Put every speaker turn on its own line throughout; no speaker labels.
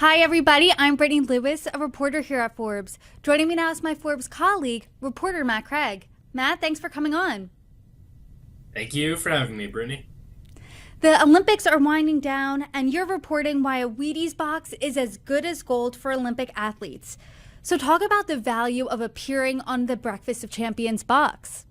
Hi, everybody. I'm Brittany Lewis, a reporter here at Forbes. Joining me now is my Forbes colleague, reporter Matt Craig. Matt, thanks for coming on.
Thank you for having me, Brittany.
The Olympics are winding down, and you're reporting why a Wheaties box is as good as gold for Olympic athletes. So, talk about the value of appearing on the Breakfast of Champions box.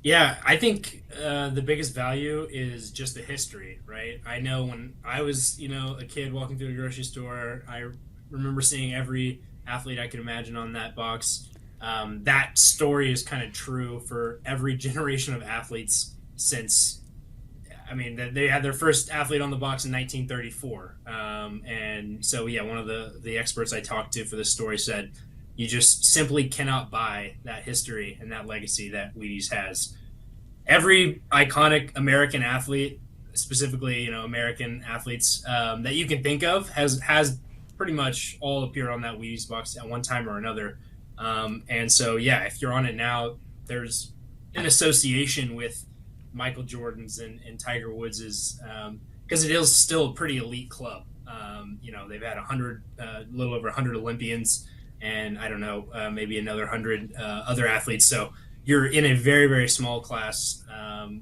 Yeah, I think the biggest value is just the history, right? I know when I was, a kid walking through the grocery store, I remember seeing every athlete I could imagine on that box. That story is kind of true for every generation of athletes since. I mean, they had their first athlete on the box in 1934, and so yeah, one of the experts I talked to for this story said you just simply cannot buy that history and that legacy that Wheaties has. Every iconic American athlete, specifically American athletes that you can think of, has pretty much all appeared on that Wheaties box at one time or another. And so yeah, if you're on it now, there's an association with Michael Jordan's and Tiger Woods's, because it is still a pretty elite club. They've had 100, a little over 100 Olympians, and I don't know, maybe another 100 other athletes. So you're in a very, very small class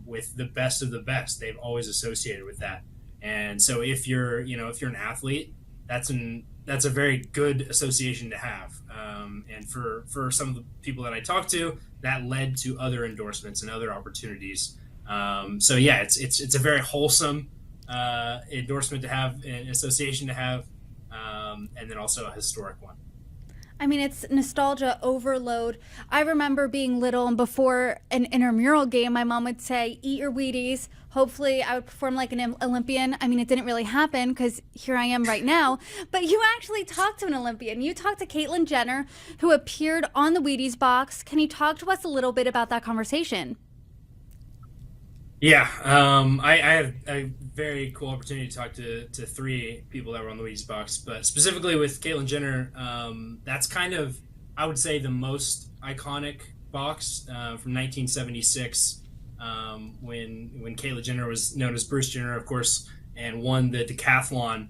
with the best of the best. They've always associated with that. And so if you're an athlete, that's a very good association to have. And for some of the people that I talked to, that led to other endorsements and other opportunities. So yeah, it's a very wholesome endorsement to have, an association to have, and then also a historic one.
I mean, it's nostalgia overload. I remember being little, and before an intramural game, my mom would say, "Eat your Wheaties." Hopefully, I would perform like an Olympian. I mean, it didn't really happen because here I am right now. But you actually talked to an Olympian. You talked to Caitlyn Jenner, who appeared on the Wheaties box. Can you talk to us a little bit about that conversation?
Yeah, I had a very cool opportunity to talk to three people that were on the Wheaties box, but specifically with Caitlyn Jenner, that's kind of, I would say, the most iconic box from 1976, when Caitlyn Jenner was known as Bruce Jenner, of course, and won the decathlon,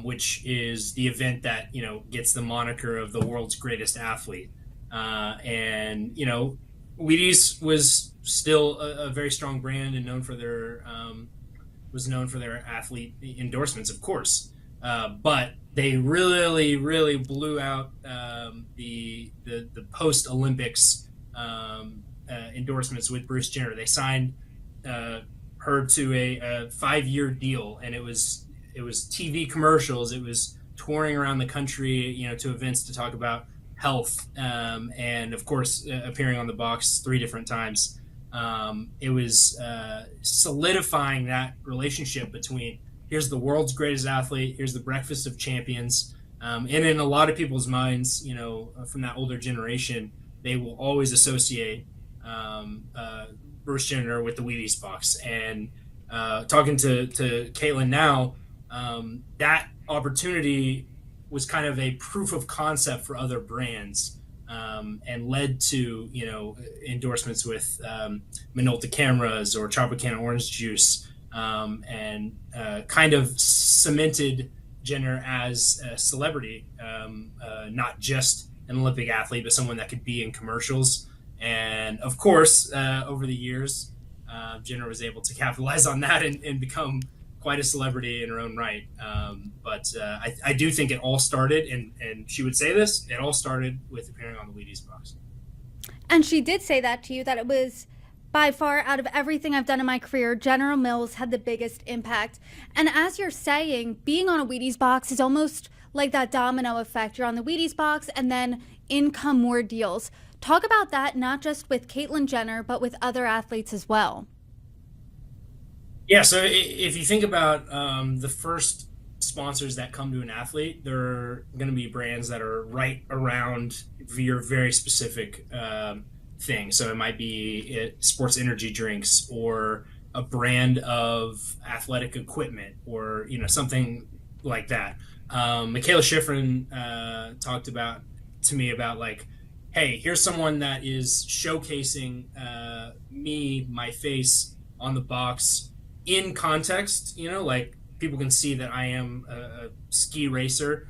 which is the event that gets the moniker of the world's greatest athlete, and Wheaties was still a very strong brand and known for their was known for their athlete endorsements, of course. But they really, really blew out the post Olympics endorsements with Bruce Jenner. They signed her to a 5-year deal, and it was TV commercials. It was touring around the country, to events to talk about health, and of course appearing on the box 3 different times. It was solidifying that relationship between here's the world's greatest athlete, here's the breakfast of champions, and in a lot of people's minds, from that older generation, they will always associate Bruce Jenner with the Wheaties box. And talking to Caitlyn now, that opportunity was kind of a proof of concept for other brands, and led to endorsements with Minolta cameras or Tropicana orange juice, and kind of cemented Jenner as a celebrity, not just an Olympic athlete, but someone that could be in commercials. And of course, over the years, Jenner was able to capitalize on that and become quite a celebrity in her own right. But I do think it all started, and she would say this, it all started with appearing on the Wheaties box.
And she did say that to you, that it was by far out of everything I've done in my career, General Mills had the biggest impact. And as you're saying, being on a Wheaties box is almost like that domino effect. You're on the Wheaties box, and then in come more deals. Talk about that, not just with Caitlyn Jenner, but with other athletes as well.
Yeah, so if you think about the first sponsors that come to an athlete, they're going to be brands that are right around your very specific thing. So it might be sports energy drinks, or a brand of athletic equipment, or something like that. Michaela Schifrin talked about to me about, like, hey, here's someone that is showcasing my face on the box in context, like people can see that I am a ski racer.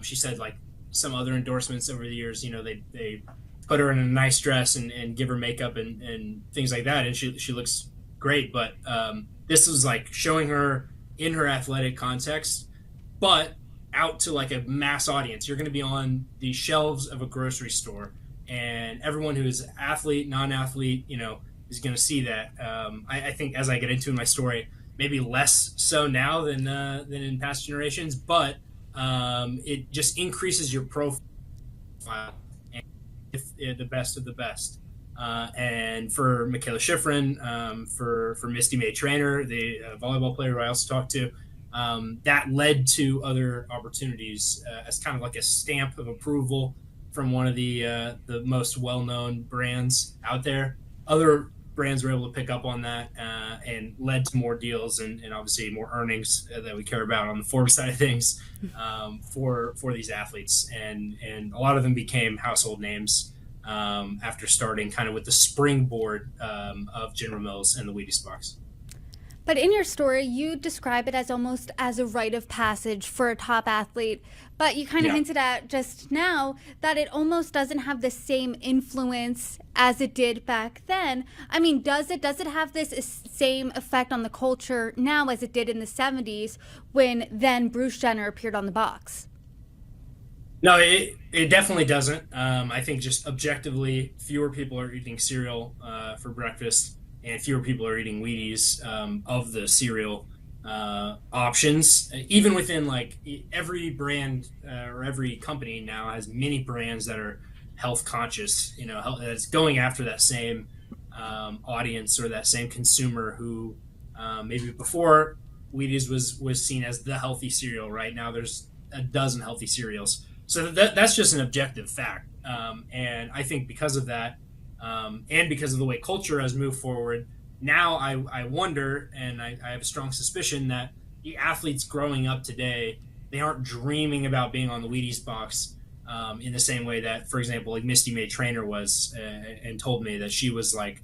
She said like some other endorsements over the years, they put her in a nice dress and give her makeup and things like that, and she looks great. But this was like showing her in her athletic context, but out to like a mass audience. You're going to be on the shelves of a grocery store, and everyone who is athlete, non-athlete, is going to see that. I think as I get into my story, maybe less so now than in past generations, but it just increases your profile and the best of the best. And for Michaela Schifrin, for Misty May Trainer, the volleyball player who I also talked to, that led to other opportunities as kind of like a stamp of approval from one of the most well-known brands out there. Other brands were able to pick up on that and led to more deals and obviously more earnings that we care about on the Forbes side of things for these athletes. And a lot of them became household names after starting kind of with the springboard of General Mills and the Wheaties box.
But in your story, you describe it as almost as a rite of passage for a top athlete. But you kind of hinted at just now that it almost doesn't have the same influence as it did back then. I mean, does it have this same effect on the culture now as it did in the 70s when then Bruce Jenner appeared on the box?
No, it definitely doesn't. I think just objectively, fewer people are eating cereal for breakfast, and fewer people are eating Wheaties of the cereal options. Even within like every brand or every company now has many brands that are health conscious. That's going after that same audience or that same consumer who maybe before Wheaties was seen as the healthy cereal. Right now, there's a dozen healthy cereals. So that's just an objective fact. And I think because of that, and because of the way culture has moved forward, now I wonder, and I have a strong suspicion that the athletes growing up today, they aren't dreaming about being on the Wheaties box in the same way that, for example, like Misty May Trainer was and told me that she was like,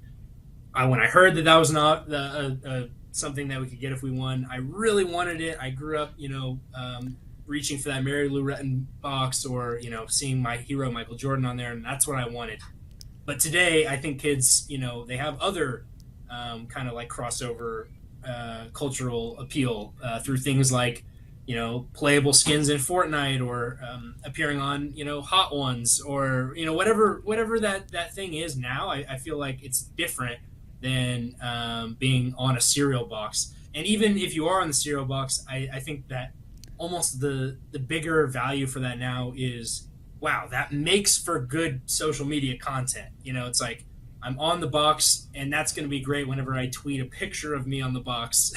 when I heard that was not something that we could get if we won, I really wanted it. I grew up, reaching for that Mary Lou Retton box or, seeing my hero Michael Jordan on there, and that's what I wanted. But today, I think kids, they have other kind of like crossover cultural appeal through things like, playable skins in Fortnite or appearing on, Hot Ones or, whatever that thing is now. I feel like it's different than being on a cereal box. And even if you are on the cereal box, I think that almost the bigger value for that now is, wow, that makes for good social media content. It's like I'm on the box, and that's going to be great whenever I tweet a picture of me on the box,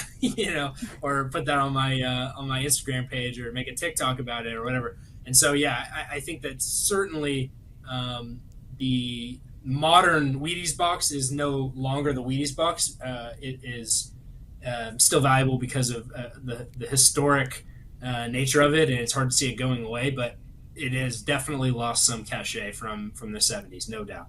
or put that on my Instagram page or make a TikTok about it or whatever. And so, I think that certainly the modern Wheaties box is no longer the Wheaties box. It is still valuable because of the historic nature of it, and it's hard to see it going away, but it has definitely lost some cachet from the 70s, no doubt.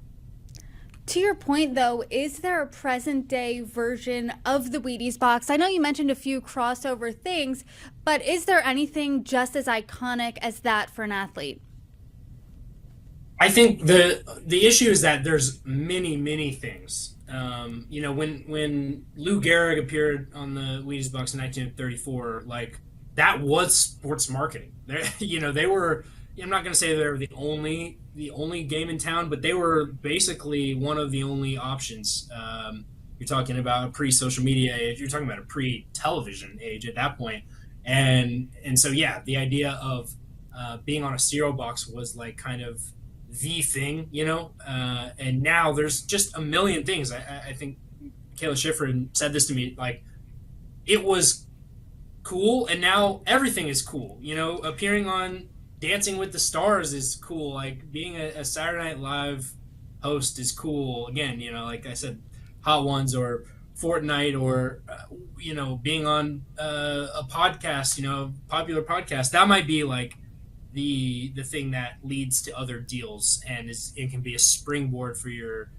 To your point, though, is there a present day version of the Wheaties box? I know you mentioned a few crossover things, but is there anything just as iconic as that for an athlete?
I think the issue is that there's many things. When Lou Gehrig appeared on the Wheaties box in 1934, like that was sports marketing. They were. I'm not going to say they were the only game in town, but they were basically one of the only options. You're talking about a pre-social media age. You're talking about a pre-television age at that point, and so the idea of being on a cereal box was like kind of the thing, and now there's just a million things. I think Kayla Schifrin said this to me, like it was cool, and now everything is cool. Appearing on Dancing with the Stars is cool. Like being a Saturday Night Live host is cool. Again, like I said, Hot Ones or Fortnite or, being on a podcast, popular podcast, that might be like the thing that leads to other deals and it can be a springboard for your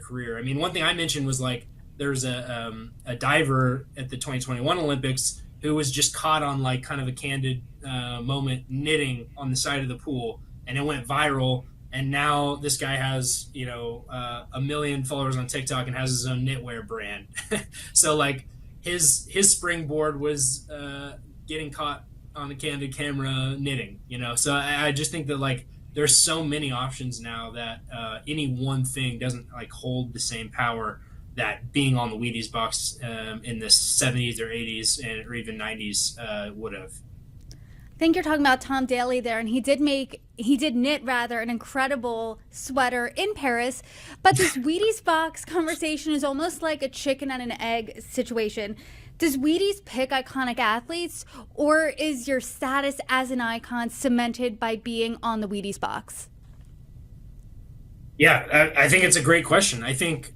career. I mean, one thing I mentioned was like there's a diver at the 2021 Olympics who was just caught on like kind of a candid moment knitting on the side of the pool, and it went viral. And now this guy has, 1 million followers on TikTok and has his own knitwear brand. So like his springboard was getting caught on the candid camera knitting. So I just think that like there's so many options now that any one thing doesn't like hold the same power that being on the Wheaties box in the 70s or 80s or even 90s would have.
I think you're talking about Tom Daly there, and he did knit an incredible sweater in Paris. But this Wheaties box conversation is almost like a chicken and an egg situation. Does Wheaties pick iconic athletes, or is your status as an icon cemented by being on the Wheaties box?
Yeah, I think it's a great question. I think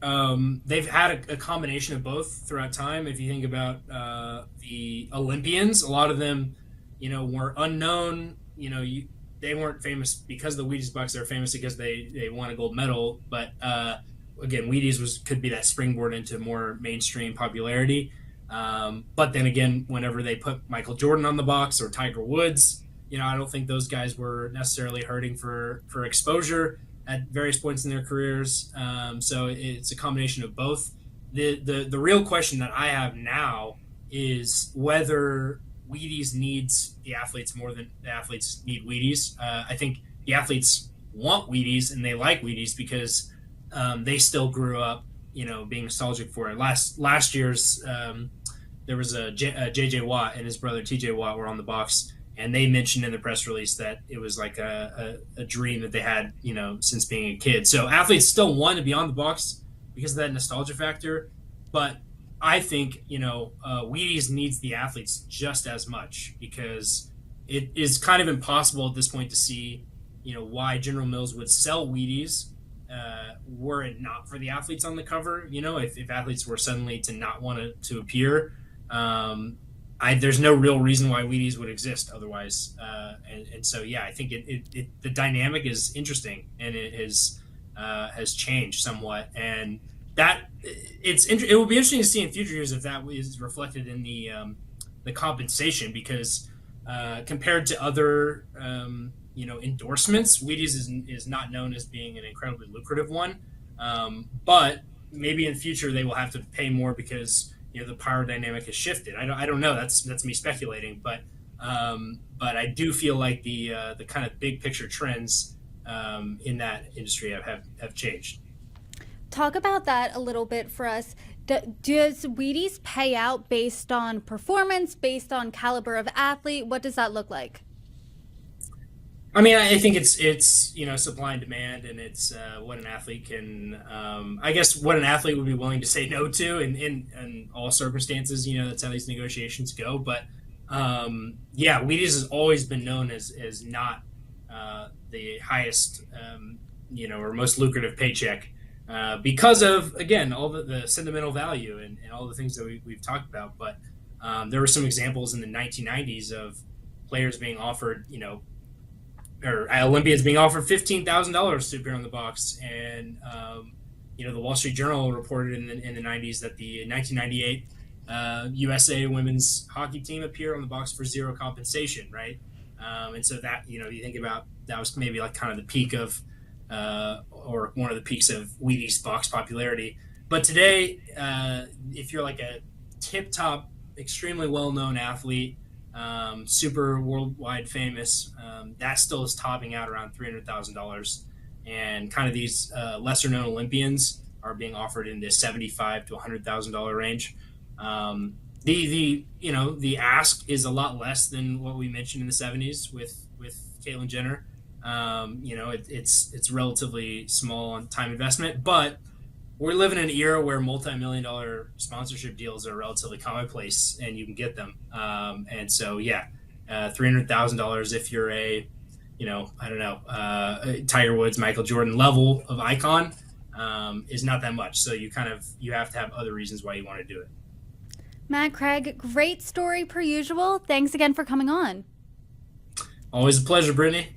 they've had a combination of both throughout time. If you think about the Olympians, a lot of them, were unknown. They weren't famous because of the Wheaties box. They're famous because they won a gold medal. But again, Wheaties could be that springboard into more mainstream popularity. But then again, whenever they put Michael Jordan on the box or Tiger Woods, I don't think those guys were necessarily hurting for exposure at various points in their careers. So it's a combination of both. The real question that I have now is whether Wheaties needs the athletes more than the athletes need Wheaties. I think the athletes want Wheaties and they like Wheaties because they still grew up, being nostalgic for it. Last year's there was a JJ Watt and his brother TJ Watt were on the box, and they mentioned in the press release that it was like a dream that they had, since being a kid. So athletes still want to be on the box because of that nostalgia factor, but I think, Wheaties needs the athletes just as much because it is kind of impossible at this point to see, why General Mills would sell Wheaties were it not for the athletes on the cover. If athletes were suddenly to not want to appear, there's no real reason why Wheaties would exist otherwise. And so, yeah, I think the dynamic is interesting and it has changed somewhat. And that it will be interesting to see in future years if that is reflected in the compensation, because compared to other endorsements, Wheaties is not known as being an incredibly lucrative one. But maybe in future they will have to pay more because the power dynamic has shifted. I don't know. That's me speculating, but I do feel like the kind of big picture trends in that industry have changed.
Talk about that a little bit for us. Does Wheaties pay out based on performance, based on caliber of athlete? What does that look like?
I mean, I think it's supply and demand, and it's what an athlete can. I guess what an athlete would be willing to say no to in all circumstances. That's how these negotiations go. But yeah, Wheaties has always been known as not the highest or most lucrative paycheck. Because of, again, all the sentimental value and all the things that we've talked about. But there were some examples in the 1990s of players being offered, or Olympians being offered $15,000 to appear on the box. And, the Wall Street Journal reported in the 90s that the 1998 USA women's hockey team appeared on the box for zero compensation, right? And so that, you think about, that was maybe like kind of the peak of, or one of the peaks of Wheaties box popularity. But today, if you're like a tip-top, extremely well-known athlete, super worldwide famous, that still is topping out around $300,000. And kind of these lesser-known Olympians are being offered in the $75,000 to $100,000 range. The ask is a lot less than what we mentioned in the 70s with Caitlyn Jenner. It's relatively small on time investment, but we're living in an era where multi-million-dollar sponsorship deals are relatively commonplace, and you can get them. And so, yeah, $300,000 if you're a, Tiger Woods, Michael Jordan level of icon is not that much. So you have to have other reasons why you want to do it.
Matt, Craig, great story per usual. Thanks again for coming on.
Always a pleasure, Brittany.